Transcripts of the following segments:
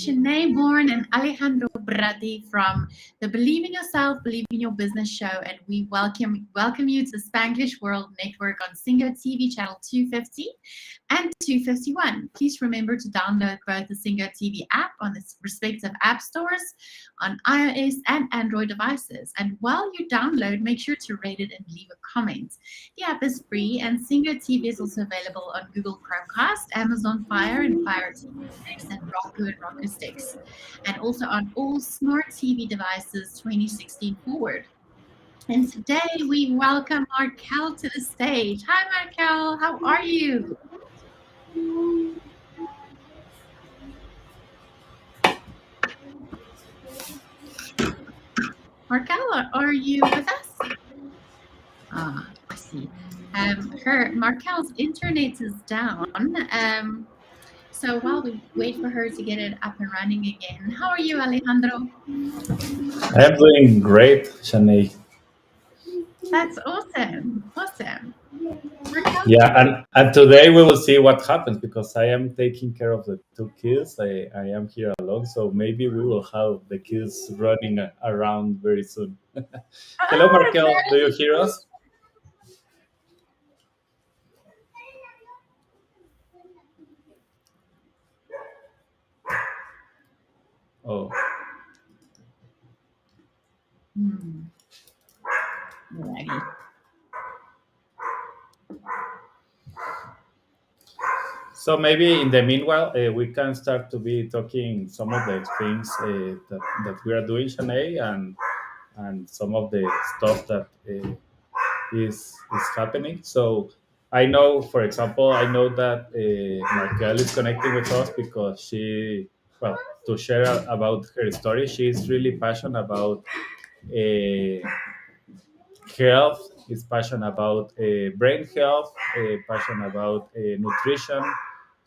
Shanei Born and Alejandro Bratti from the Believe in Yourself, Believe in Your Business show, and we welcome you to Spanglish World Network on Singo TV channel 250 and 251. Please remember to download both the Singo TV app on the respective app stores on iOS and Android devices. And while you download, make sure to rate it and leave a comment. The app is free, and Singo TV is also available on Google Chromecast, Amazon Fire, and Fire TV Sticks, and Roku and Roku Sticks, and also on all smart TV devices 2016 forward. And today we welcome Markel to the stage. Hi, Markel. How are you? Markel, are you with us? Ah, I see. Markel's internet is down. So while we wait for her to get it up and running again, how are you, Alejandro? I am doing great, Shanei. That's awesome. Awesome. Markel, Yeah, and today we will see what happens because I am taking care of the two kids. I am here alone, so maybe we will have the kids running around very soon. Hello, Markel. Do you hear us? Oh, Alrighty. so maybe in the meanwhile, we can start to be talking some of the things that we are doing, Shanei, and some of the stuff that is happening. So I know, for example, I know that Markel is connecting with us because well, to share about her story, she is really passionate about uh, health, is passionate about brain health, passionate about nutrition.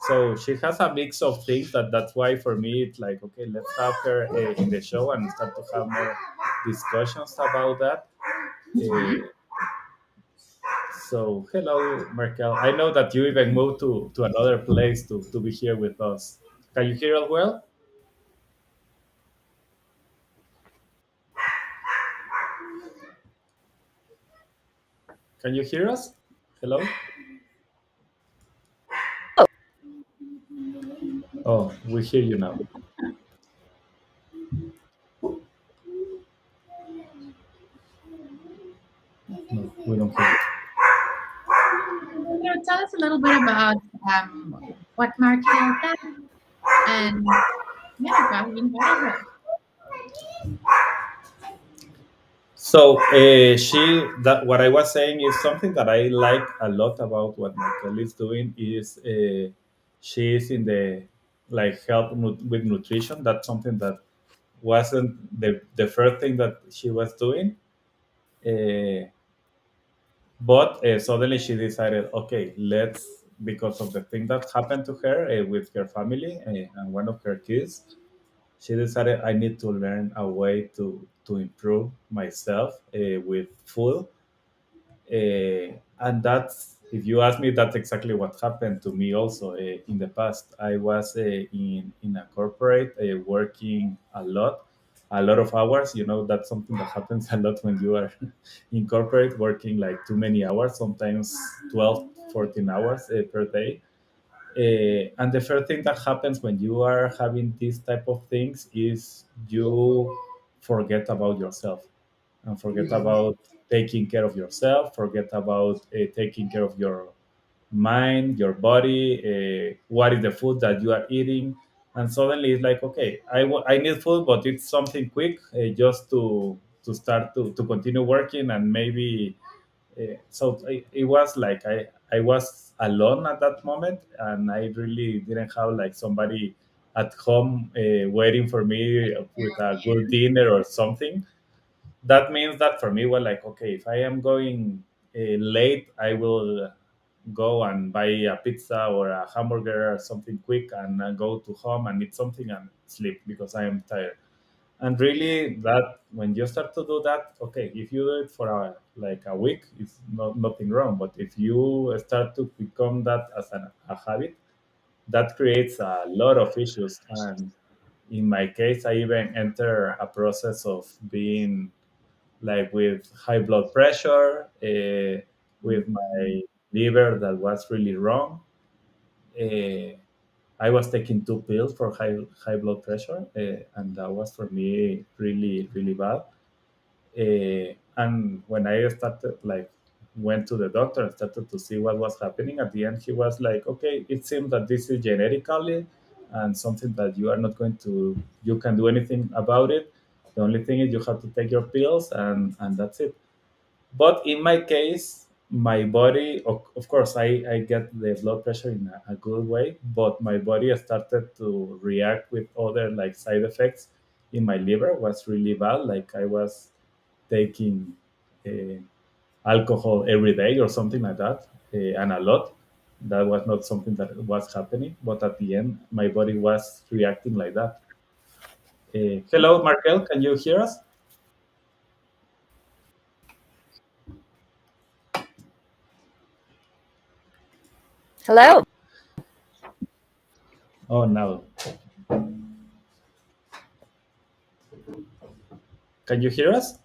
So she has a mix of things that's why for me it's like, okay, let's have her in the show and start to have more discussions about that. Uh, So, hello, Markel. I know that you even moved to another place to be here with us. Can you hear us well? Can you hear us? Hello? Oh, we hear you now. No, we don't hear you. Tell us a little bit about what Markel does, and yeah, why we invited her. So, that what I was saying is something that I like a lot about what Markel is doing is she is in the like help with nutrition. That's something that wasn't the first thing that she was doing. Uh, But suddenly she decided, okay, let's, because of the thing that happened to her with her family and one of her kids, she decided I need to learn a way to improve myself with food. And that's, if you ask me, that's exactly what happened to me also in the past. I was in a corporate working a lot of hours. You know, that's something that happens a lot when you are in corporate working like too many hours, sometimes 12, 14 hours per day. And the first thing that happens when you are having these type of things is you forget about yourself and forget about taking care of yourself, forget about taking care of your mind, your body, what is the food that you are eating. And suddenly it's like, okay, I need food, but it's something quick just to start to continue working and maybe so it was like I was alone at that moment and I really didn't have like somebody at home waiting for me with a good dinner or something. That means that for me was like, okay, if I am going late, I will go and buy a pizza or a hamburger or something quick and go to home and eat something and sleep because I am tired. And really, that when you start to do that, okay, if you do it for like a week, it's nothing wrong. But if you start to become that as a habit, that creates a lot of issues. And in my case, I even enter a process of being like with high blood pressure, with Mhm. my liver that was really wrong. Uh, I was taking two pills for high blood pressure, and that was for me really really bad. And when I started like went to the doctor and started to see what was happening, at the end he was like, "Okay, it seems that this is genetically and something that you are not going to you can do anything about it. The only thing is you have to take your pills and that's it." But in my case, my body, of course, I get the blood pressure in a good way, but my body started to react with other like side effects in my liver was really bad. Like I was taking uh, alcohol every day or something like that, and a lot. That was not something that was happening, but at the end, my body was reacting like that. Hello, Markel, can you hear us? Hello. Oh, no. Can you hear us?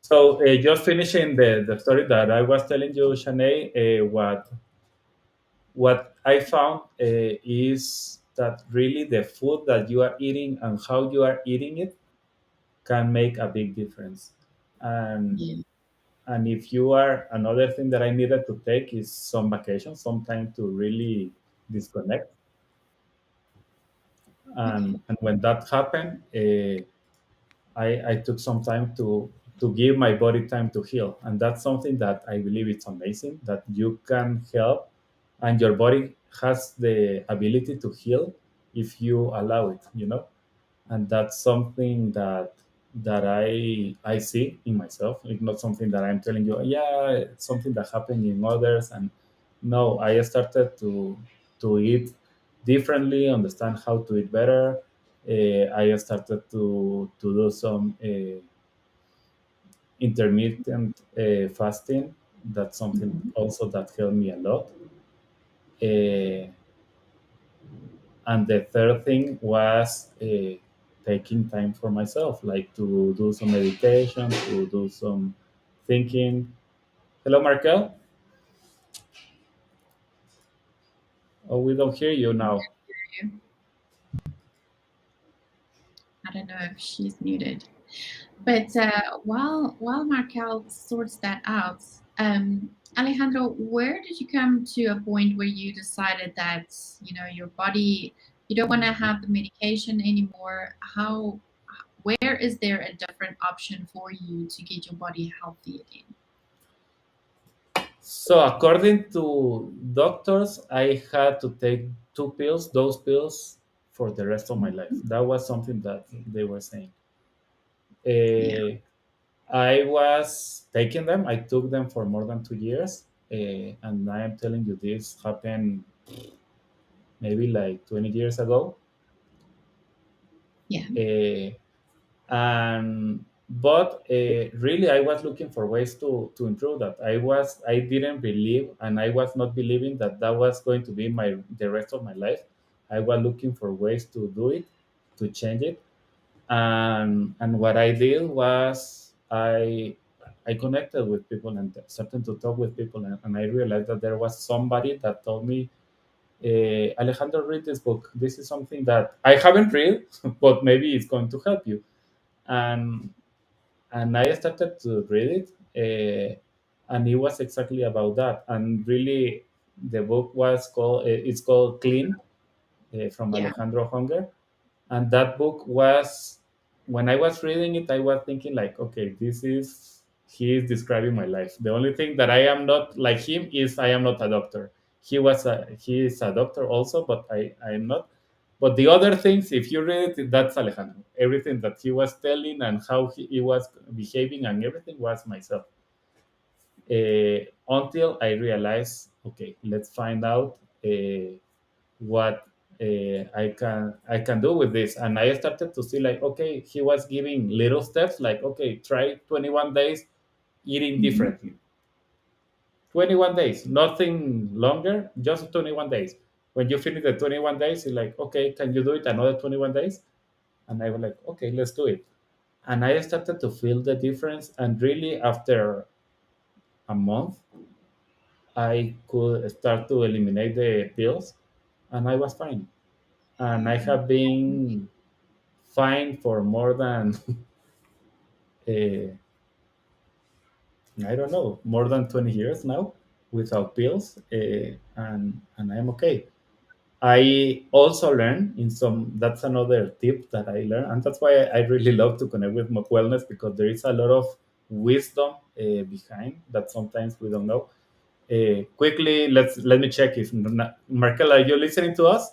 So just finishing the story that I was telling you, Shanei, what I found is that really the food that you are eating and how you are eating it can make a big difference. And Yeah. and if you are another thing that I needed to take is some vacation, some time to really disconnect. Okay. And when that happened, I took some time to give my body time to heal, and that's something that I believe it's amazing that you can help, and your body has the ability to heal if you allow it. And that's something that I see in myself. It's not something that I'm telling you. Yeah, it's something that happened in others, and no, I started to eat differently, understand how to eat better. I started to do some intermittent fasting. That's something Mhm. also that helped me a lot. Uh, and the third thing was taking time for myself, like to do some meditation, to do some thinking. Hello, Markel. Oh, we don't hear you now. I don't know if she's muted. But while Markel sorts that out, Alejandro, where did you come to a point where you decided that your body, you don't want to have the medication anymore? Where is there a different option for you to get your body healthy again? So, according to doctors, I had to take two pills, those pills, for the rest of my life. Mhm. That was something that they were saying. Yeah, Uh, I was taking them. I took them for more than 2 years, and I am telling you, this happened maybe like 20 years ago. yeah, Uh, and but really, I was looking for ways to improve that. I didn't believe, and I was not believing that that was going to be my the rest of my life. I was looking for ways to do it, to change it, and what I did was I connected with people and started to talk with people, and I realized that there was somebody that told me, Alejandro, read this book. This is something that I haven't read, but maybe it's going to help you. And and I started to read it, and it was exactly about that. And really, the book was called it's called Clean, from yeah, Alejandro Hunger. And that book was, when I was reading it, I was thinking like, okay, this is he is describing my life. The only thing that I am not like him is I am not a doctor. He is a doctor also, but I am not. But the other things, if you read it, that's Alejandro. Everything that he was telling and how he was behaving and everything was myself. Until I realized, okay, let's find out what I can do with this. And I started to see like, okay, he was giving little steps, like, okay, try 21 days eating Mhm. differently. 21 days, nothing longer, just 21 days. When you finish the 21 days, you're like, okay, can you do it another 21 days? And I was like, okay, let's do it. And I started to feel the difference. And really, after a month, I could start to eliminate the pills, and I was fine. And I have been fine for more than, uh, I don't know, more than 20 years now without pills, and I'm okay. I also learn in some, that's another tip that I learned, and that's why I really love to connect with wellness, because there is a lot of wisdom behind that sometimes we don't know. Quickly, let me check if Markel, are you listening to us?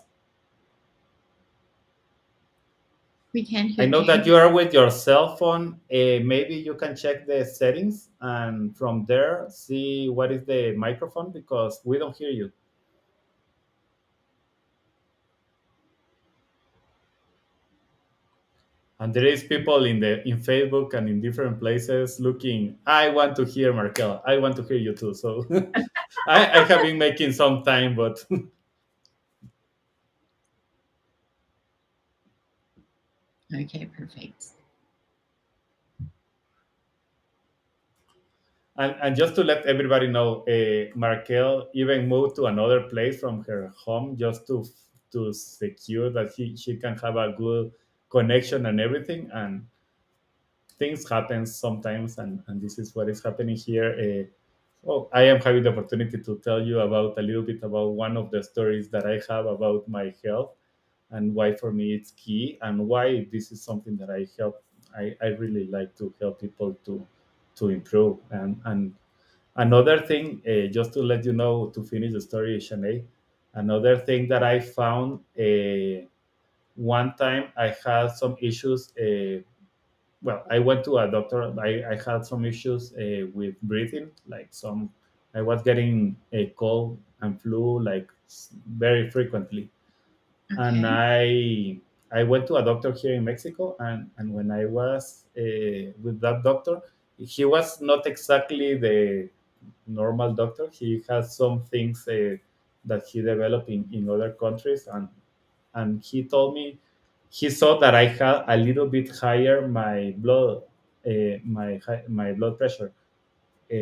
We can I hear know that you. you are with your cell phone. Maybe you can check the settings and from there see what is the microphone, because we don't hear you. And there is people in Facebook and in different places looking. I want to hear Markel. I want to hear you too. So I have been making some time, but Okay, perfect. and just to let everybody know, Markel even moved to another place from her home just to secure that she can have a good connection and everything. And things happen sometimes, and this is what is happening here. Well, I am having the opportunity to tell you about a little bit about one of the stories that I have about my health, and why for me it's key, and why this is something that I really like to help people to improve. And another thing, just to let you know, to finish the story, Shanei, another thing that I found, one time I had some issues. Well, I went to a doctor. I had some issues with breathing, like some. I was getting a cold and flu like very frequently, and Okay. I went to a doctor here in Mexico, and when I was with that doctor, he was not exactly the normal doctor. He has some things that he developed in other countries, and he told me he saw that I had a little bit higher my blood, my blood pressure, uh,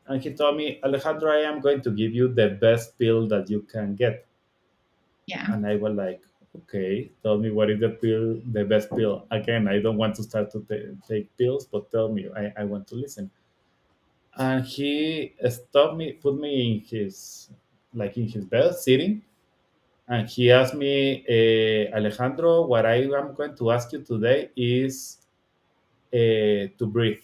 and he told me, Alejandro, I am going to give you the best pill that you can get. Yeah. And I was like, okay, tell me what is the best pill. Again, I don't want to start to take pills, but tell me, I want to listen. And he stopped me, put me in his, like in his bed, sitting, and he asked me, Alejandro, what I am going to ask you today is to breathe.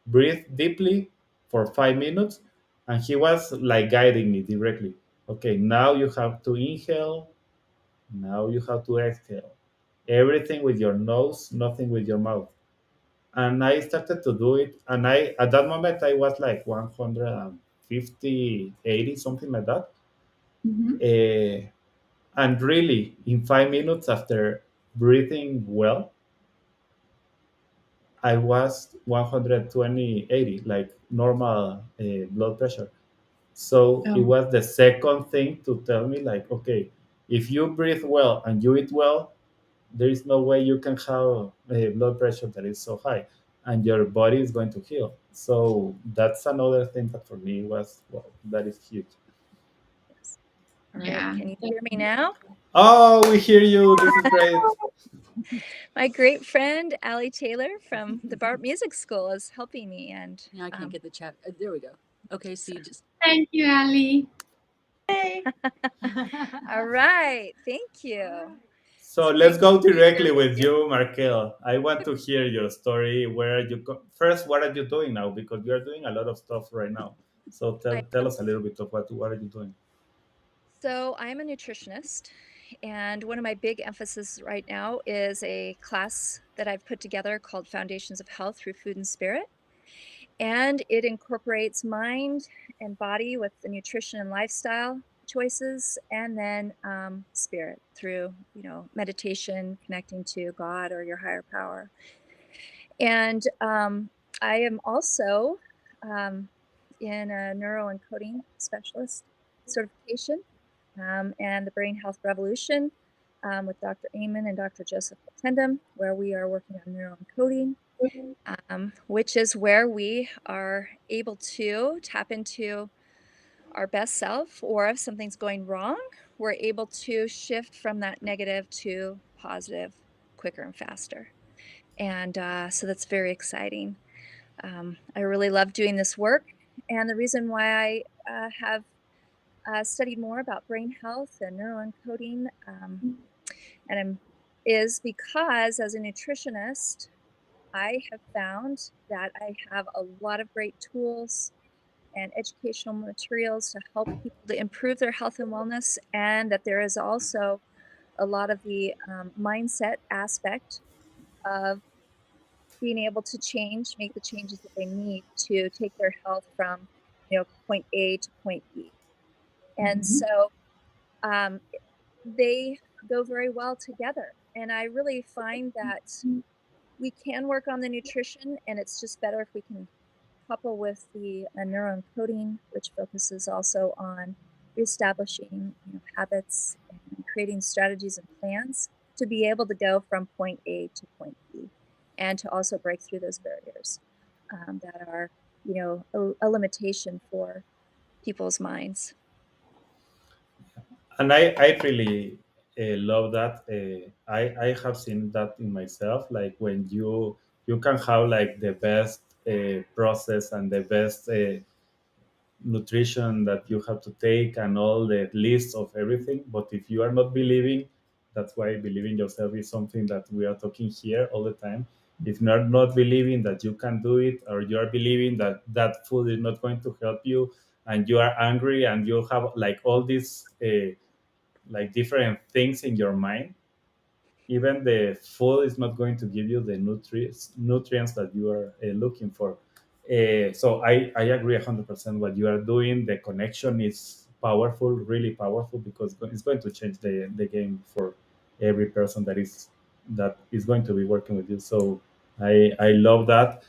Breathe deeply for 5 minutes. And he was like guiding me directly. Okay, now you have to inhale. Now you have to exhale. Everything with your nose, nothing with your mouth. And I started to do it. And I, at that moment, I was like 150, 80, something like that. Hmm. Uh, and really, in 5 minutes after breathing well, I was 120, 80, like normal blood pressure. So it Oh, was the second thing to tell me, like, okay, if you breathe well and you eat well, there is no way you can have a blood pressure that is so high, and your body is going to heal. So that's another thing that for me was, well, that is huge. All right. yeah. Can you hear me now? Oh, we hear you. This is great. My great friend, Allie Taylor from the Bart Music School is helping me. And Now I can't get the chat. There we go. Okay, so you just Thank you, Ali. all right. Thank you. So It's let's great to go be here directly with with you. you, Markel. I want to hear your story. Where you first? What are you doing now? Because you are doing a lot of stuff right now. So I tell us a little bit of what are you doing? So I'm a nutritionist, and one of my big emphasis right now is a class that I've put together called Foundations of Health through Food and Spirit. And it incorporates mind and body with the nutrition and lifestyle choices, and then spirit through, meditation, connecting to God or your higher power. And I am also in a neuroencoding specialist certification and the Brain Health Revolution with Dr. Amen and Dr. Joseph Tendam, where we are working on neuroencoding, which is where we are able to tap into our best self, or if something's going wrong, we're able to shift from that negative to positive quicker and faster. And so that's very exciting. I really love doing this work. And the reason why I have studied more about brain health and neuroencoding is because as a nutritionist, I have found that I have a lot of great tools and educational materials to help people to improve their health and wellness, and that there is also a lot of the mindset aspect of being able to make the changes that they need to take their health from, point A to point B. And so they go very well together. And I really find that we can work on the nutrition, and it's just better if we can couple with the neuroencoding, which focuses also on reestablishing habits and creating strategies and plans to be able to go from point A to point B, and to also break through those barriers that are a limitation for people's minds. And I really love that. I have seen that in myself. Like when you can have like the best process and the best nutrition that you have to take and all the lists of everything. But if you are not believing, that's why believing yourself is something that we are talking here all the time. If you're not believing that you can do it, or you are believing that that food is not going to help you, and you are angry and you have like all these like different things in your mind, even the food is not going to give you the nutrients that you are looking for. So I agree 100% what you are doing. The connection is powerful, really powerful, because it's going to change the game for every person that is going to be working with you. So I love that.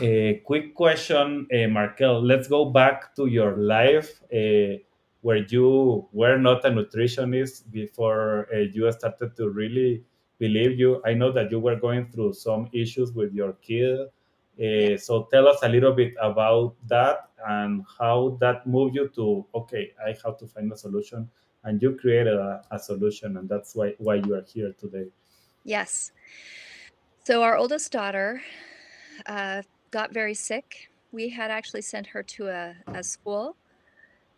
A quick question, Markel. Let's go back to your life where you were not a nutritionist before you started to really believe you. I know that you were going through some issues with your kid. Yeah. So tell us a little bit about that and how that moved you to, okay, I have to find a solution. And you created a solution, and that's why you are here today. Yes. So our oldest daughter got very sick. We had actually sent her to a school,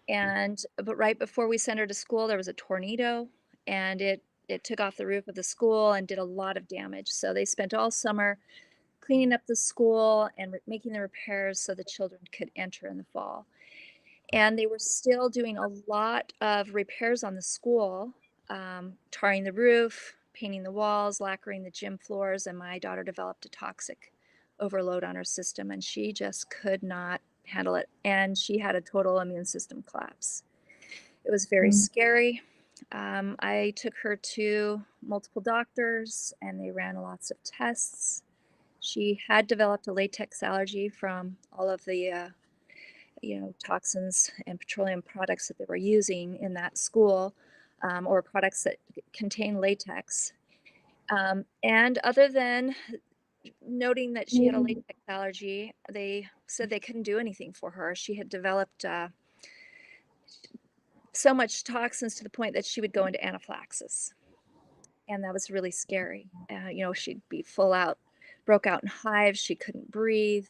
but right before we sent her to school, there was a tornado, and it took off the roof of the school and did a lot of damage. So they spent all summer cleaning up the school and making the repairs so the children could enter in the fall. And they were still doing a lot of repairs on the school, tarring the roof, painting the walls, lacquering the gym floors, and my daughter developed a toxic overload on her system, and she just could not handle it, and she had a total immune system collapse. It was very scary. I took her to multiple doctors, and they ran lots of tests. She had developed a latex allergy from all of the toxins and petroleum products that they were using in that school, or products that contain latex. And other than noting that she had a latex allergy, they said they couldn't do anything for her. She had developed so much toxins to the point that she would go into anaphylaxis. And that was really scary. She'd be broke out in hives. She couldn't breathe.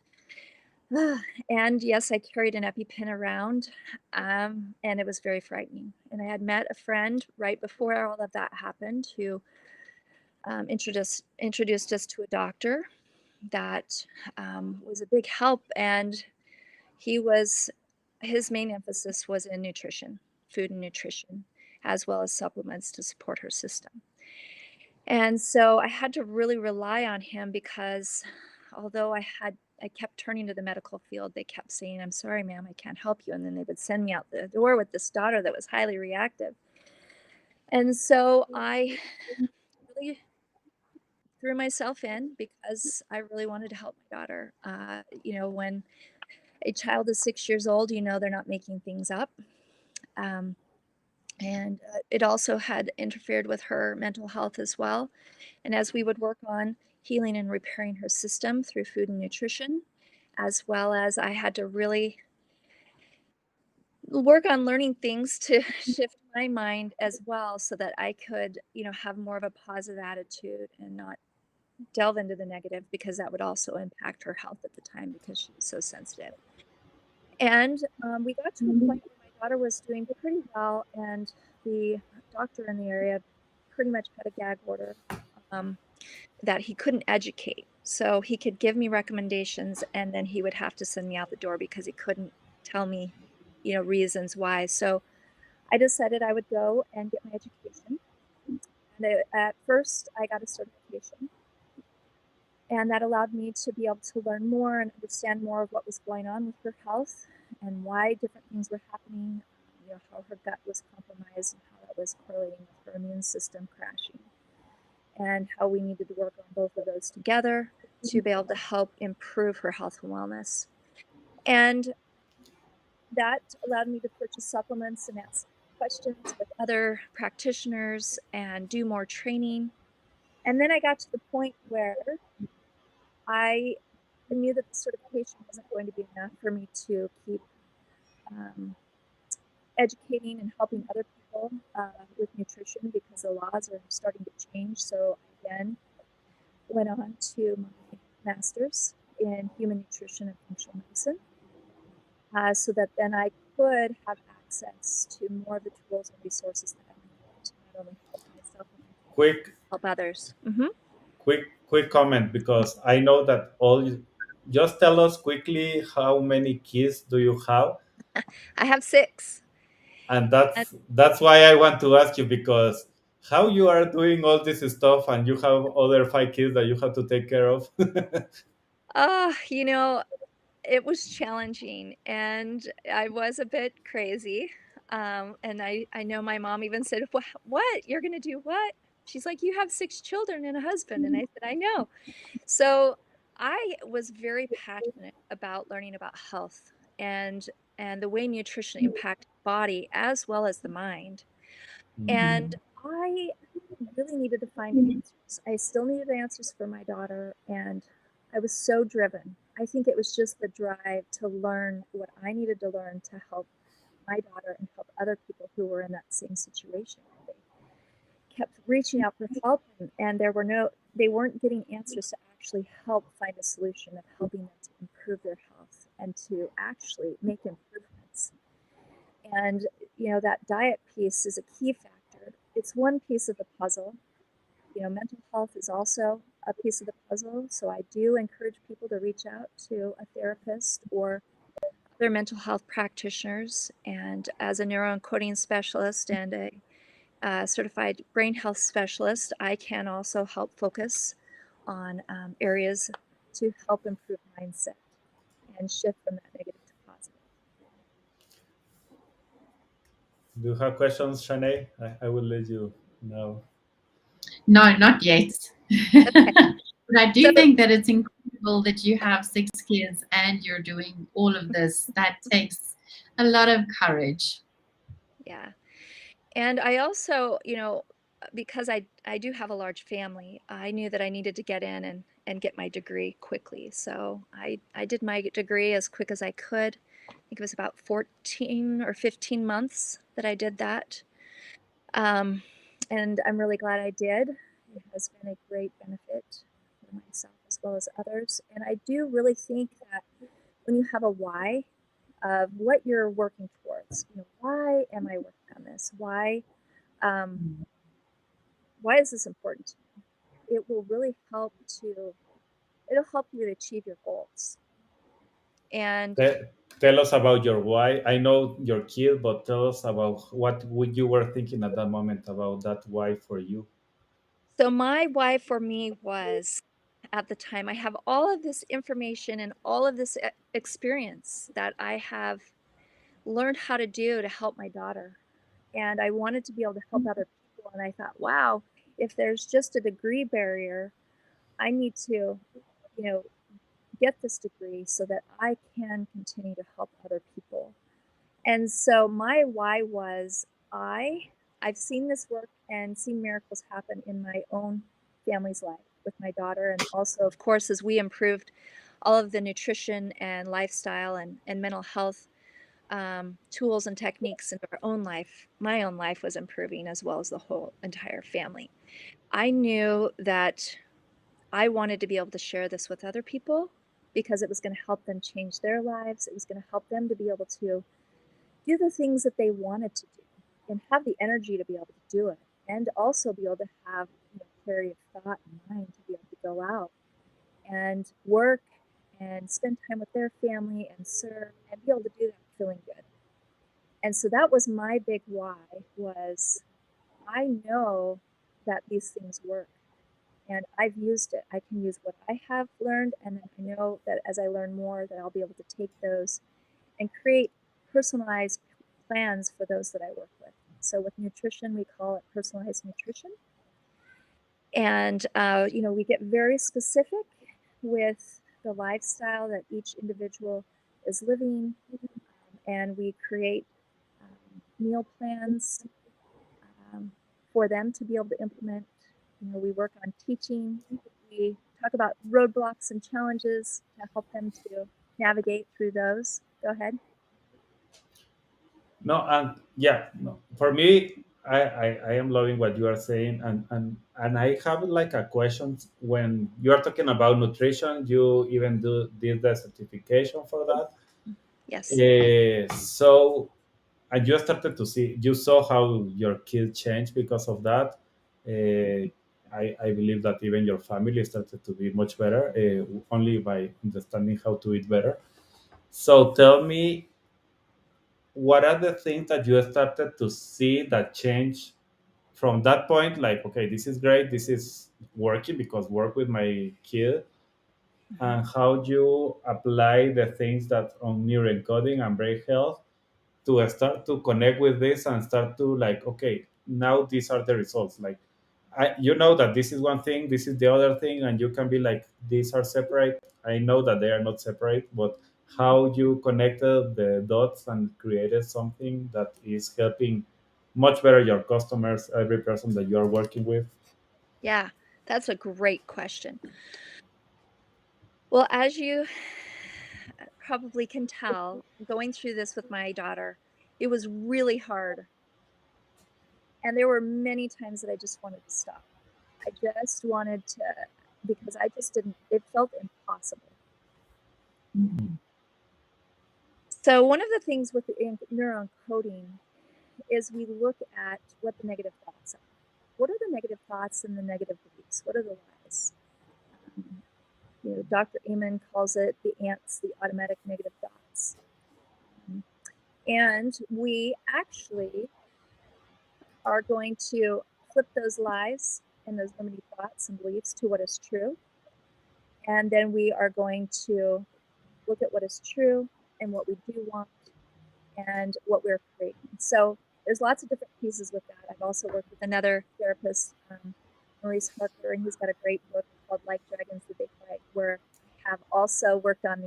And yes, I carried an EpiPen around, and it was very frightening. And I had met a friend right before all of that happened who introduced us to a doctor that was a big help. And his main emphasis was in nutrition, food and nutrition, as well as supplements to support her system. And so I had to really rely on him because although I kept turning to the medical field, they kept saying, "I'm sorry, ma'am, I can't help you." And then they would send me out the door with this daughter that was highly reactive. And so I really threw myself in because I really wanted to help my daughter. When a child is 6 years old, they're not making things up. Um, and it also had interfered with her mental health as well. And as we would work on healing and repairing her system through food and nutrition, as well as I had to really work on learning things to shift my mind as well so that I could, have more of a positive attitude and not delve into the negative, because that would also impact her health at the time because she was so sensitive. And we got to a point where my daughter was doing pretty well, and the doctor in the area pretty much had a gag order um, that he couldn't educate. So he could give me recommendations, and then he would have to send me out the door because he couldn't tell me, reasons why. So I decided I would go and get my education. And at first, I got a certification, and that allowed me to be able to learn more and understand more of what was going on with her health and why different things were happening, how her gut was compromised and how that was correlating with her immune system crashing, and how we needed to work on both of those together to be able to help improve her health and wellness. And that allowed me to purchase supplements and ask questions with other practitioners and do more training. And then I got to the point where I knew that the certification wasn't going to be enough for me to keep educating and helping other people with nutrition, because the laws are starting to change. So I again went on to my master's in human nutrition and functional medicine, so that then I could have access to more of the tools and resources that I needed to not only help myself and my family, Quick, help others. quick comment, because I know that all. Just tell us quickly how many kids do you have, I have 6. and And, that's why I want to ask you, because how you are doing all this stuff and you have other 5 kids that you have to take care of. uh, you know, it was challenging, and I was a bit crazy. And I know my mom even said, What? You're going to do what? She's like, You have 6 children and a husband. And I said, I know. So I was very passionate about learning about health and and the way nutrition impacts the body as well as the mind. And I really needed to find answers. I still needed answers for my daughter, and I was so driven. I think it was just the drive to learn what I needed to learn to help my daughter and help other people who were in that same situation. They kept reaching out for help, and they weren't getting answers to actually help find a solution of helping them to improve their health and to actually make improvements. And that diet piece is a key factor. It's one piece of the puzzle. Mental health is also a piece of the puzzle. So I do encourage people to reach out to a therapist or other mental health practitioners. And as a neuroencoding specialist and a certified brain health specialist, I can also help focus on areas to help improve mindset and shift from that negative to positive. Do you have questions, Shanei? I will let you know. No, not yet. Okay. But I So do think that it's incredible that you have 6 kids and you're doing all of this. That takes a lot of courage. yeah. And I also, because I do have a large family, I knew that I needed to get in and get my degree quickly. So I did my degree as quick as I could. I think it was about 14 or 15 months that I did that. Um, and I'm really glad I did. It has been a great benefit for myself as well as others. And I do really think that when you have a why of what you're working towards, why am I working on this? Um, why is this important to me? It will really it'll help you to achieve your goals. And Te- Tell us about your why. I know your kid, but tell us about what would you were thinking at that moment about that why for you. so my why for me was, at the time, I have all of this information and all of this experience that I have learned how to do to help my daughter. And I wanted to be able to help other people. And I thought, wow, if there's just a degree barrier, I need to, get this degree so that I can continue to help other people. And so my why was I've seen this work and seen miracles happen in my own family's life with my daughter, and also, of course, as we improved all of the nutrition and lifestyle and mental health tools and techniques into our own life, my own life was improving as well as the whole entire family. I knew that I wanted to be able to share this with other people because it was going to help them change their lives. It was going to help them to be able to do the things that they wanted to do and have the energy to be able to do it, and also be able to have clarity of thought and mind to be able to go out and work and spend time with their family and serve and be able to do that feeling good. And so that was my big why, was I know that these things work and I've used it. I can use what I have learned, and then I know that as I learn more that I'll be able to take those and create personalized plans for those that I work with. So with nutrition, we call it personalized nutrition. And, we get very specific with the lifestyle that each individual is living, and we create meal plans um, for them to be able to implement. We work on teaching. We talk about roadblocks and challenges to help them to navigate through those. Go ahead. No, and yeah, no. For me, I am loving what you are saying, and I have like a question. When you are talking about nutrition, you even did the certification for that. Yes. So, and you started to see, you saw how your kid changed because of that. I believe that even your family started to be much better, only by understanding how to eat better. So tell me, what are the things that you started to see that change from that point? Like, okay, this is great, this is working because work with my kid, Mhm. and how you apply the things that on neuroencoding and brain health to start to connect with this and start to like, okay, now these are the results. Like, you know that this is one thing, this is the other thing, and you can be like, these are separate. I know that they are not separate, but how you connected the dots and created something that is helping much better your customers, every person that you are working with. Yeah, that's a great question. Well, as you probably can tell, going through this with my daughter, it was really hard. And there were many times that I just wanted to stop. I just wanted to, because I just didn't, it felt impossible. So, one of the things with the neuroencoding is we look at what the negative thoughts are. What are the negative thoughts and the negative beliefs? What are the lies? Um, Dr. Amen calls it the ants, the automatic negative thoughts. Um, and we actually are going to flip those lies and those limiting thoughts and beliefs to what is true. And then we are going to look at what is true and what we do want and what we're creating. So there's lots of different pieces with that. I've also worked with another therapist, Maurice Harker, and he's got a great book called Like Dragons, the Big Fight, where I have also worked on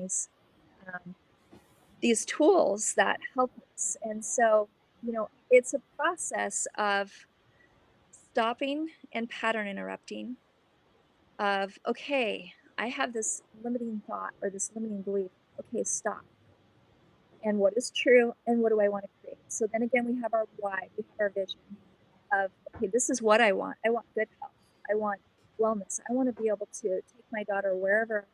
these tools that help us. And so, it's a process of stopping and pattern interrupting of, okay, I have this limiting thought or this limiting belief. Okay, stop. And what is true and what do I want to create? So then again, we have our why, we have our vision of, okay, this is what I want. I want good health. I want wellness. I want to be able to take my daughter wherever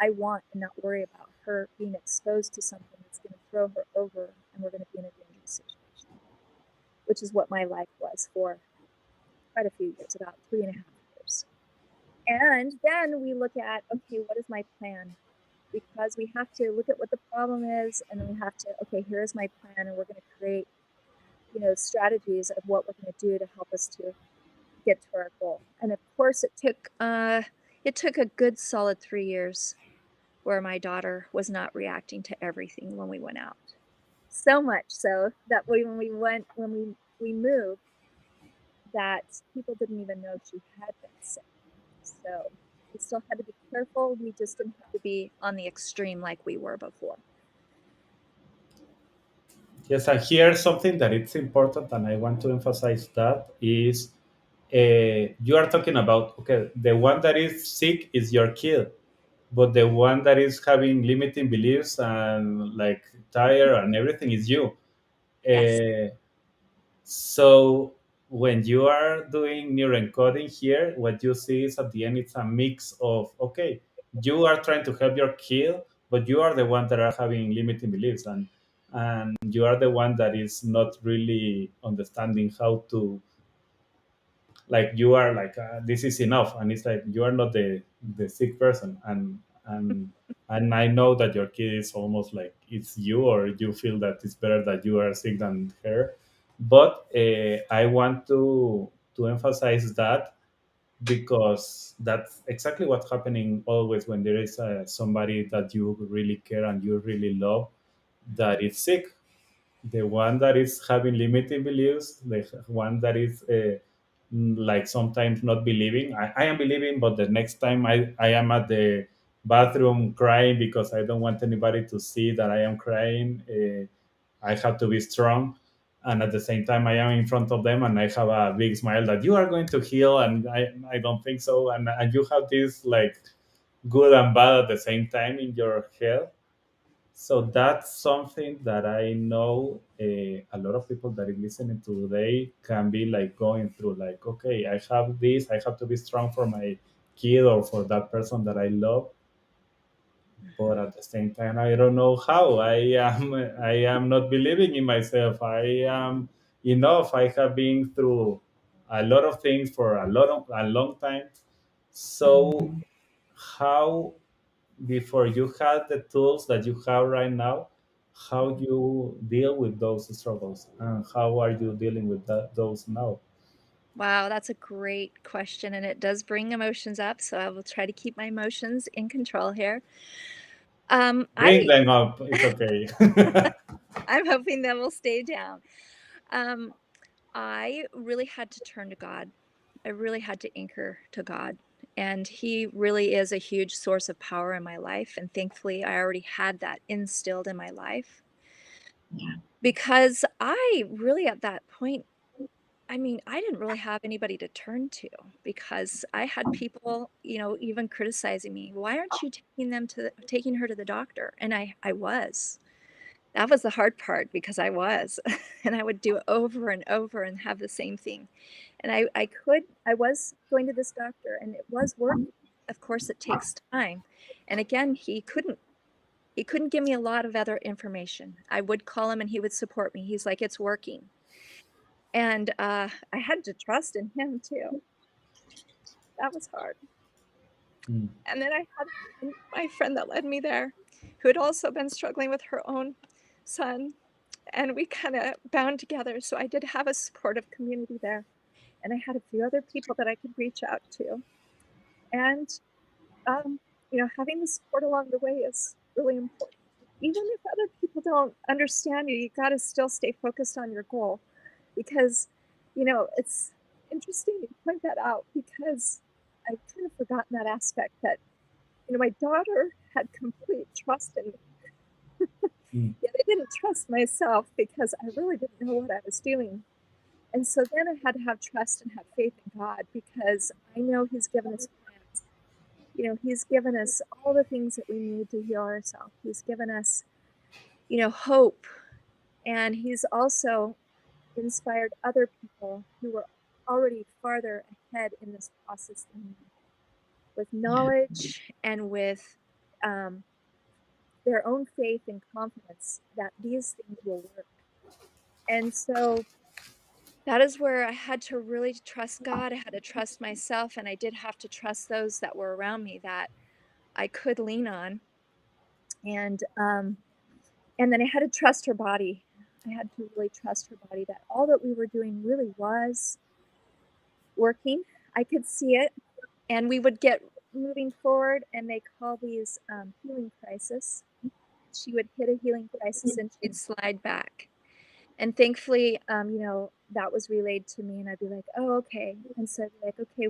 I want and not worry about her being exposed to something that's going to throw her over and we're going to be in a dangerous situation, which is what my life was for quite a few years, about 3.5 years. And then we look at, okay, what is my plan? Because we have to look at what the problem is, and then we have to, okay, here's my plan, and we're going to create, strategies of what we're going to do to help us to get to our goal. And of course, it took a good solid 3 years where my daughter was not reacting to everything when we went out. So much so that when we moved, that people didn't even know she had been sick. So, We still had to be careful. We just didn't have to be on the extreme like we were before. Yes, and here something that it's important, and I want to emphasize that is you are talking about, okay, the one that is sick is your kid, but the one that is having limiting beliefs and like tired and everything is you. Yes. Uh, so when you are doing neuroencoding here, what you see is at the end it's a mix of, okay, you are trying to help your kid, but you are the one that are having limiting beliefs, and you are the one that is not really understanding how to, like, you are like, this is enough, and it's like you are not the sick person, and I know that your kid is almost like it's you, or you feel that it's better that you are sick than her. But I want to emphasize that, because that's exactly what's happening always when there is somebody that you really care and you really love that is sick. The one that is having limiting beliefs, the one that is like sometimes not believing. I am believing, but the next time I am at the bathroom crying because I don't want anybody to see that I am crying. I have to be strong. And at the same time, I am in front of them and I have a big smile that you are going to heal. And I don't think so. And you have this like good and bad at the same time in your head. So that's something that I know a lot of people that is listening today can be like going through. Like, okay, I have this. I have to be strong for my kid or for that person that I love. But at the same time, I don't know how. I am not believing in myself. I am enough. I have been through a lot of things for a long time. So how, before you had the tools that you have right now, how you deal with those struggles, and how are you dealing with those now? Wow, that's a great question, and it does bring emotions up, so I will try to keep my emotions in control here. Bring I them up. It's okay. I'm hoping that will stay down. Um, I really had to turn to God. I really had to anchor to God, and He really is a huge source of power in my life, and thankfully, I already had that instilled in my life Yeah. because I really at that point I mean, I didn't really have anybody to turn to because I had people, even criticizing me. Why aren't you taking her to the doctor? And I was. That was the hard part because I was. And I would do it over and over and have the same thing. And I was going to this doctor and it was working. Of course, it takes time. And again, he couldn't give me a lot of other information. I would call him and he would support me. He's like, it's working. And, I had to trust in him too. That was hard. Mm, And then I had my friend that led me there, who had also been struggling with her own son, and we kinda bound together, so I did have a supportive community there, and I had a few other people that I could reach out to. And, having the support along the way is really important. Even if other people don't understand you, you gotta still stay focused on your goal because, it's interesting you point that out because I've kind of forgotten that aspect that, my daughter had complete trust in me, mm, yet I didn't trust myself because I really didn't know what I was doing. And so then I had to have trust and have faith in God because I know He's given us plans. He's given us all the things that we need to heal ourselves. He's given us, hope. And He's also inspired other people who were already farther ahead in this process than me, with Yeah. knowledge and with um, their own faith and confidence that these things will work. And so that is where I had to really trust God. I had to trust myself, and I did have to trust those that were around me that I could lean on. And then I had to trust her body. I had to really trust her body that all that we were doing really was working. I could see it, and we would get moving forward, and they call these healing crisis. She would hit a healing crisis, and she'd slide back. And thankfully, that was relayed to me, and I'd be like, "Oh, okay." And so I'd be like, "Okay,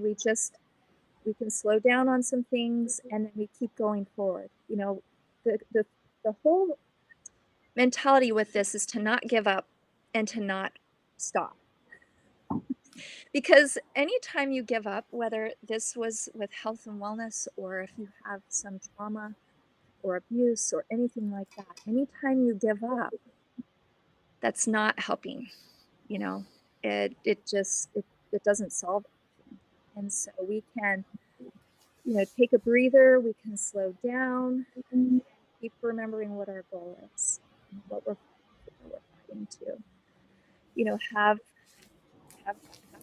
we can slow down on some things, and then we keep going forward. You know, the whole mentality with this is to not give up and to not stop. Because anytime you give up, whether this was with health and wellness, or if you have some trauma or abuse or anything like that, anytime you give up, that's not helping. You know, it doesn't solve anything. And so we can, you know, take a breather, we can slow down, and keep remembering what our goal is, what we're fighting to. You know, have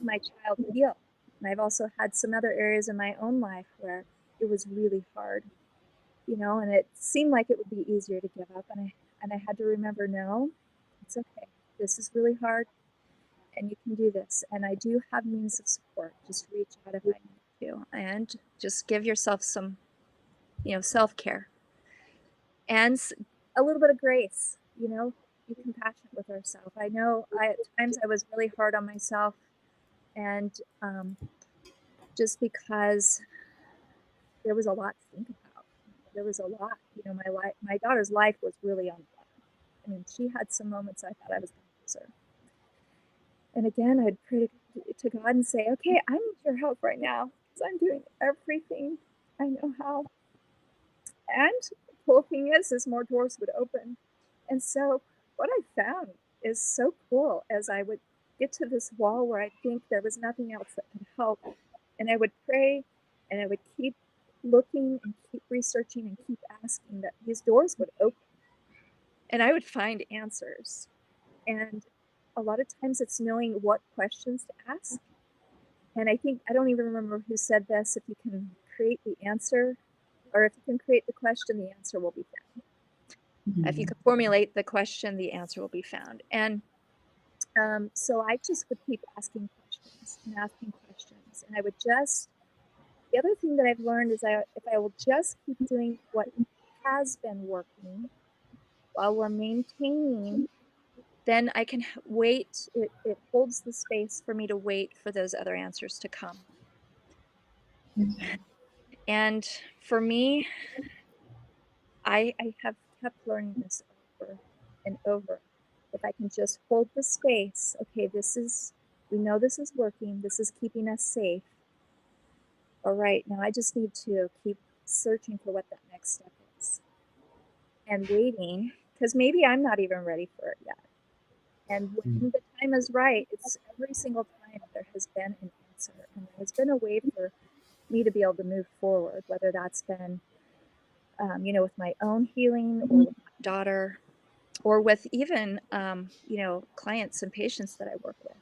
my child heal. And I've also had some other areas in my own life where it was really hard, you know, and it seemed like it would be easier to give up. And I had to remember, no, it's okay. This is really hard, and you can do this. And I do have means of support. Just reach out if I need to, and just give yourself some, you know, self-care and a little bit of grace, you know, be compassionate with ourselves. I know at times I was really hard on myself, and just because there was a lot to think about. There was a lot, you know, my daughter's life was really on the line. I mean, she had some moments I thought I was going to lose her. And again, I'd pray to God and say, okay, I need your help right now because I'm doing everything I know how. And the cool thing is more doors would open. And so what I found is so cool as I would get to this wall where I think there was nothing else that could help. And I would pray, and I would keep looking and keep researching and keep asking that these doors would open. And I would find answers. And a lot of times it's knowing what questions to ask. And I think, I don't even remember who said this, if you can create the answer, or if you can create the question, the answer will be found. If you can formulate the question, the answer will be found. And so I just would keep asking questions and asking questions. And I would just, the other thing that I've learned is if I will just keep doing what has been working while we're maintaining, then I can wait. It holds the space for me to wait for those other answers to come. Okay. And for me, I have kept learning this over and over. If I can just hold the space, okay, we know this is working, this is keeping us safe. All right, now I just need to keep searching for what that next step is and waiting, because maybe I'm not even ready for it yet. And when the time is right, it's every single time there has been an answer, and there has been a way for me to be able to move forward, whether that's been, you know, with my own healing, or with my daughter, or with even, you know, clients and patients that I work with.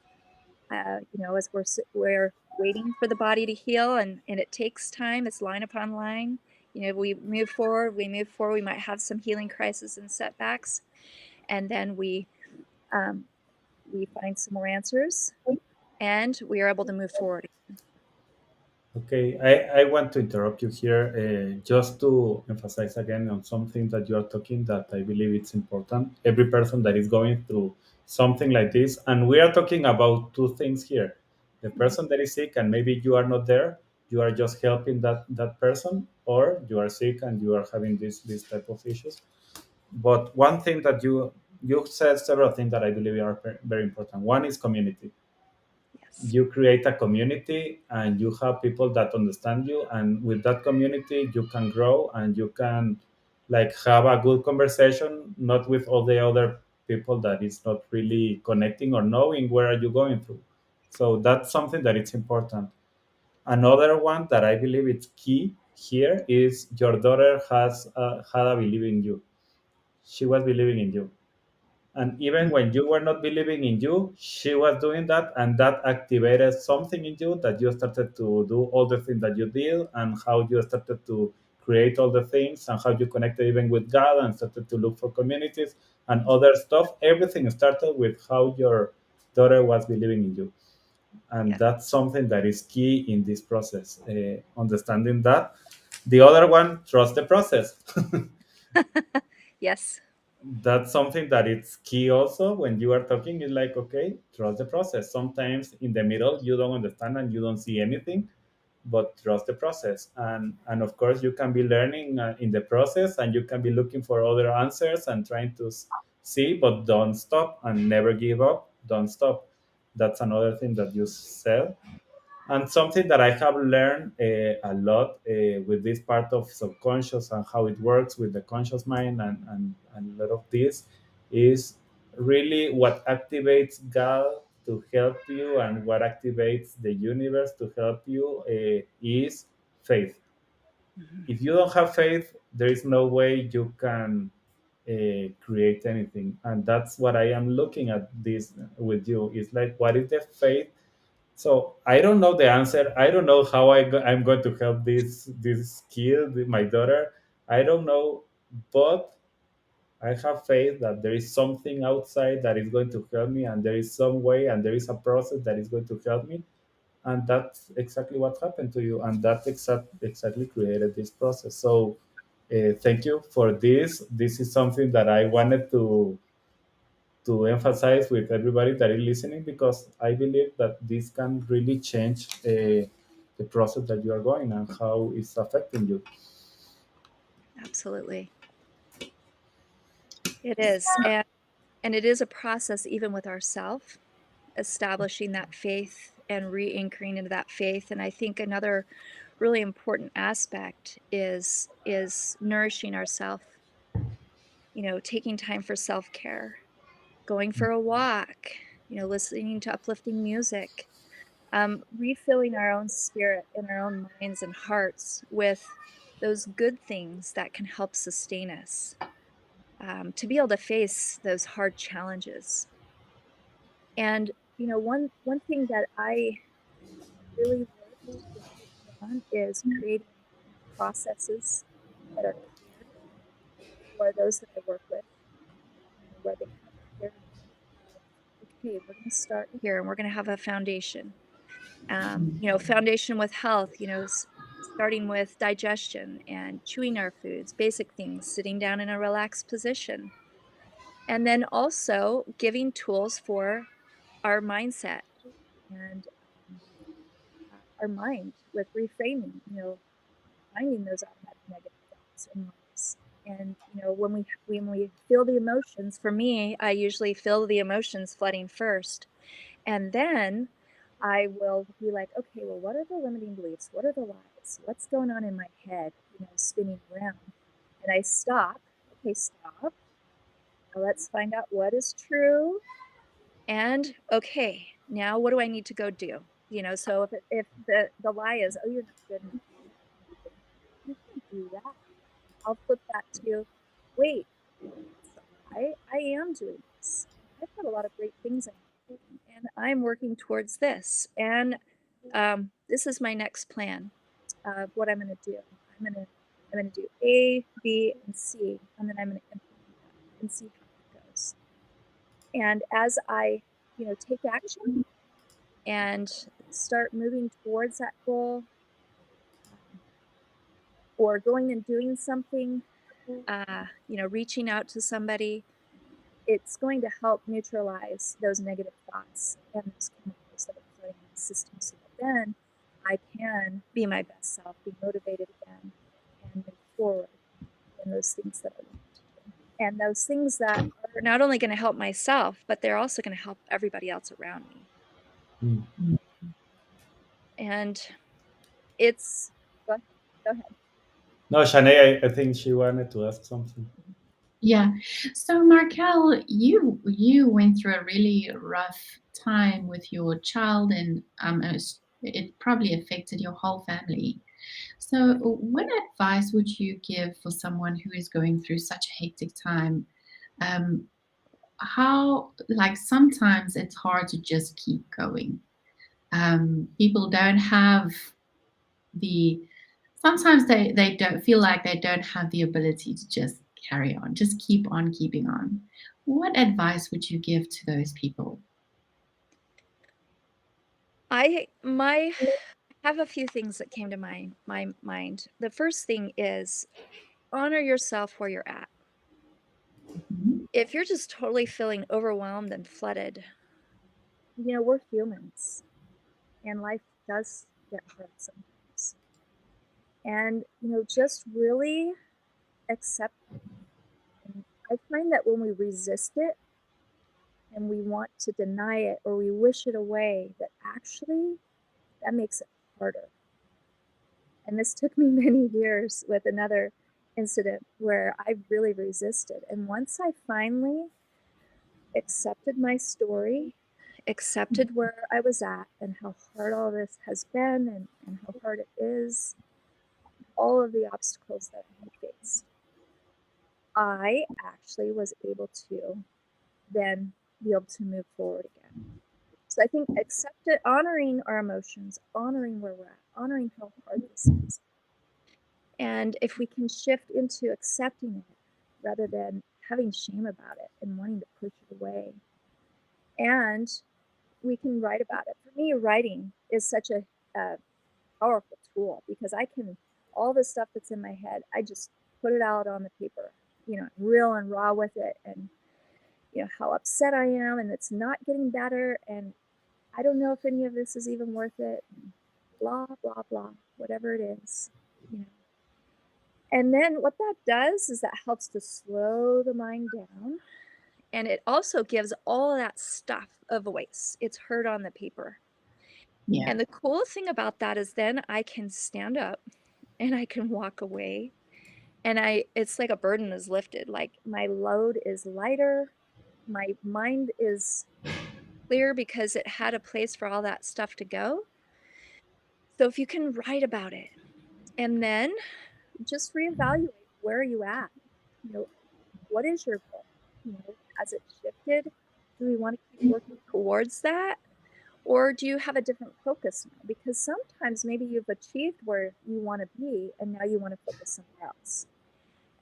You know, as we're waiting for the body to heal, and it takes time. It's line upon line. You know, we move forward. We might have some healing crises and setbacks, and then we find some more answers, and we are able to move forward. Okay, I want to interrupt you here just to emphasize again on something that you are talking that I believe it's important. Every person that is going through something like this, and we are talking about two things here. The person that is sick and maybe you are not there, you are just helping that person, or you are sick and you are having this type of issues. But one thing that you said several things that I believe are very important. One is community. Yes. You create a community and you have people that understand you, and with that community you can grow and you can like have a good conversation, not with all the other people that is not really connecting or knowing where are you going through. So that's something that it's important. Another one that I believe it's key here is your daughter has had a belief in you. She was believing in you, and even when you were not believing in you, she was doing that, and that activated something in you that you started to do all the things that you did, and how you started to create all the things, and how you connected even with God and started to look for communities and other stuff. Everything started with how your daughter was believing in you. And Yes. that's something that is key in this process, understanding that. The other one, trust the process. Yes. That's something that it's key also when you are talking. Is like, okay, trust the process. Sometimes in the middle you don't understand and you don't see anything, but trust the process. And of course, you can be learning in the process, and you can be looking for other answers and trying to see, but don't stop and never give up. Don't stop. That's another thing that you said. And something that I have learned a lot with this part of subconscious and how it works with the conscious mind, and a lot of this is really what activates God to help you, and what activates the universe to help you is faith. Mhm. If you don't have faith, there is no way you can create anything. And that's what I am looking at this with you. It's like, what is the faith? So I don't know the answer. I don't know how I'm going to help this kid, my daughter. I don't know, but I have faith that there is something outside that is going to help me, and there is some way, and there is a process that is going to help me, and that's exactly what happened to you, and that exactly created this process. So thank you for this. This is something that I wanted to emphasize with everybody that is listening, because I believe that this can really change the process that you are going and how it's affecting you. Absolutely. It is. And it is a process even with ourself, establishing that faith and re-anchoring into that faith. And I think another really important aspect is nourishing ourselves, taking time for self-care, going for a walk, listening to uplifting music, refilling our own spirit and our own minds and hearts with those good things that can help sustain us, to be able to face those hard challenges. And one thing that I really worked with people on is creating processes that are clear for those that I work with, where they have clarity of, okay, we're going to start here and we're going to have a foundation. Foundation with health, starting with digestion and chewing our foods, basic things, sitting down in a relaxed position. And then also giving tools for our mindset and our mind with reframing, finding those automatic negative thoughts and lies. And when we feel the emotions, for me, I usually feel the emotions flooding first, and then I will be like, okay, well, what are the limiting beliefs? What are the lies? What's going on in my head, spinning around? And I stop. Okay, stop. Now let's find out what is true. And okay, now what do I need to go do? So if the lie is, oh, you're not good enough, you can do that. I'll flip that to, wait, that's a lie. I am doing this. I've got a lot of great things I'm doing, and I'm working towards this. And this is my next plan of what I'm going to do. I'm going to do A, B, and C, and then I'm going to implement that and see how it goes. And as I, take action and start moving towards that goal, or going and doing something, reaching out to somebody, it's going to help neutralize those negative thoughts and those chemicals that are flooding in the system, so that then I can be my best self, be motivated again, and move forward in those things that I want to do. And those things that are not only going to help myself, but they're also going to help everybody else around me. Mm. And it's, go ahead. Go ahead. No, Shanei, I think she wanted to ask something. Yeah. So Markel, you went through a really rough time with your child, and it probably affected your whole family. So, what advice would you give for someone who is going through such a hectic time? Um, how, like, sometimes it's hard to just keep going. People don't have the sometimes they don't feel like they don't have the ability to just carry on, just keep on keeping on. What advice would you give to those people? I have a few things that came to my mind. The first thing is honor yourself where you're at. Mhm. If you're just totally feeling overwhelmed and flooded, we're humans and life does get hard sometimes. and just really accept it. And I find that when we resist it and we want to deny it or we wish it away, that actually that makes it harder. And this took me many years with another incident where I really resisted. And once I finally accepted my story, accepted where I was at and how hard all this has been and how hard it is, all of the obstacles that I had faced, I actually was able to then be able to move forward again. So I think honoring our emotions, honoring where we're at, honoring how hard this is. And if we can shift into accepting it rather than having shame about it and wanting to push it away, and we can write about it. For me, writing is such a powerful tool because I can, all the stuff that's in my head, I just put it out on the paper, real and raw with it, and how upset I am, and it's not getting better, and I don't know if any of this is even worth it, and blah, blah, blah, whatever it is, And then what that does is that helps to slow the mind down, and it also gives all of that stuff a voice. It's heard on the paper. Yeah. And the cool thing about that is then I can stand up and I can walk away, and it's like a burden is lifted. Like my load is lighter, my mind is clear because it had a place for all that stuff to go. So if you can write about it and then just reevaluate, where are you at? What is your goal? Has it shifted? Do we want to keep working towards that? Or do you have a different focus now? Because sometimes maybe you've achieved where you want to be and now you want to focus somewhere else.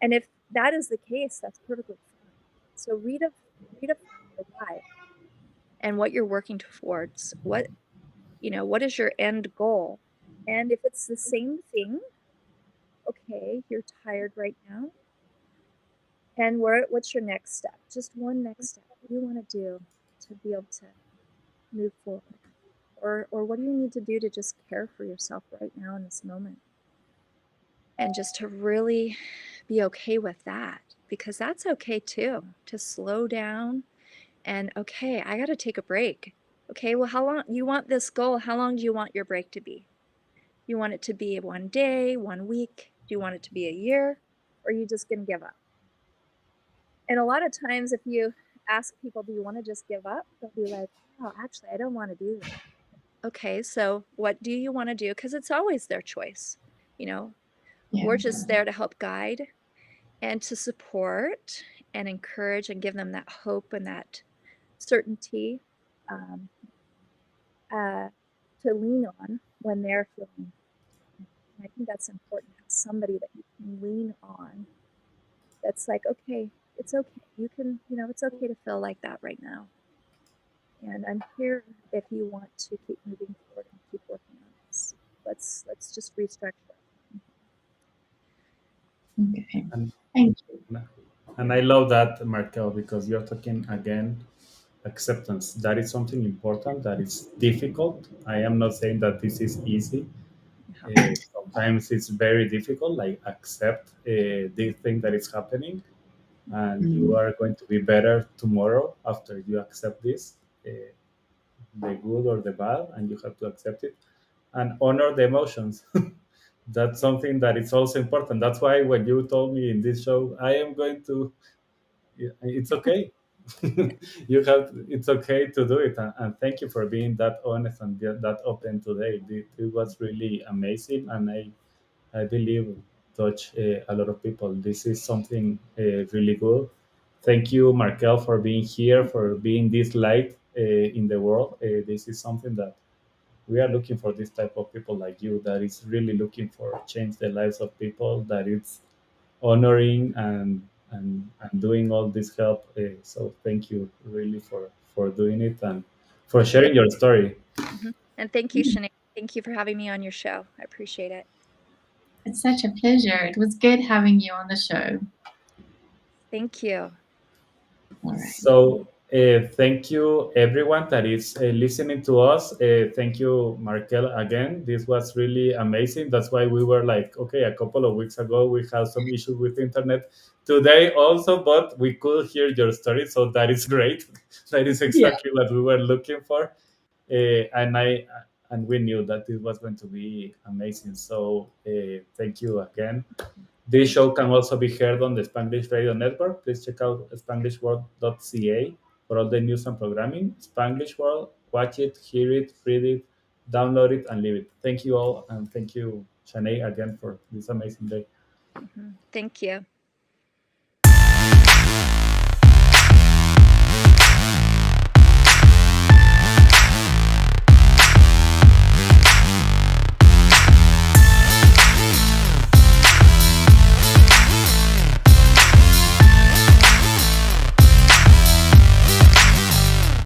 And if that is the case, that's perfectly fine. So redefine your why and what you're working towards. What is your end goal? And if it's the same thing, okay, you're tired right now. And what's your next step? Just one next step. What do you want to do to be able to move forward? Or what do you need to do to just care for yourself right now in this moment? And just to really be okay with that, because that's okay too, to slow down and, okay, I got to take a break. Okay, well, how long you want this goal? How long do you want your break to be? You want it to be 1 day, 1 week? Do you want it to be a year? Or are you just going to give up? And a lot of times if you ask people, do you want to just give up? They'll be like, oh, actually, I don't want to do that. Okay, so what do you want to do? Because it's always their choice. Yeah. We're just there to help guide and to support and encourage and give them that hope and that certainty to lean on when they're feeling. And I think that's important, to have somebody that you can lean on that's like, okay, it's okay. You can, it's okay to feel like that right now. And I'm here if you want to keep moving forward and keep working on this. Let's just restructure. Okay. And, Thank you. and I love that, Markel, because you're talking again acceptance. That is something important. That is difficult. I am not saying that this is easy. Sometimes it's very difficult. Like accept this thing that is happening, and you are going to be better tomorrow after you accept this, the good or the bad, and you have to accept it and honor the emotions. That's something that is also important. That's why when you told me in this show, I am going to, it's okay. You have, it's okay to do it. And thank you for being that honest and that open today. It was really amazing. And I believe touch a lot of people. This is something really good. Thank you, Markel, for being here, for being this light in the world. This is something that we are looking for, this type of people like you that is really looking for change the lives of people, that it's honoring and doing all this help. So thank you really for doing it and for Thank you. sharing your story. And thank you, Shanei. Thank you for having me on your show. I appreciate it. It's such a pleasure. It was good having you on the show. Thank you. All right. So Thank you, everyone that is listening to us. Thank you, Markel, again. This was really amazing. That's why we were like, okay, a couple of weeks ago, we had some issues with internet. Today also, but we could hear your story, so that is great. That is Yeah. exactly what we were looking for. And we knew that it was going to be amazing. So thank you again. This Thank show you. can also be heard on the Spanglish Radio Network. Please check out spanglishworld.ca for all the news and programming. Spanglish World, watch it, hear it, read it, download it, and leave it. Thank you all, and thank you, Shanei, again for this amazing day. Thank you.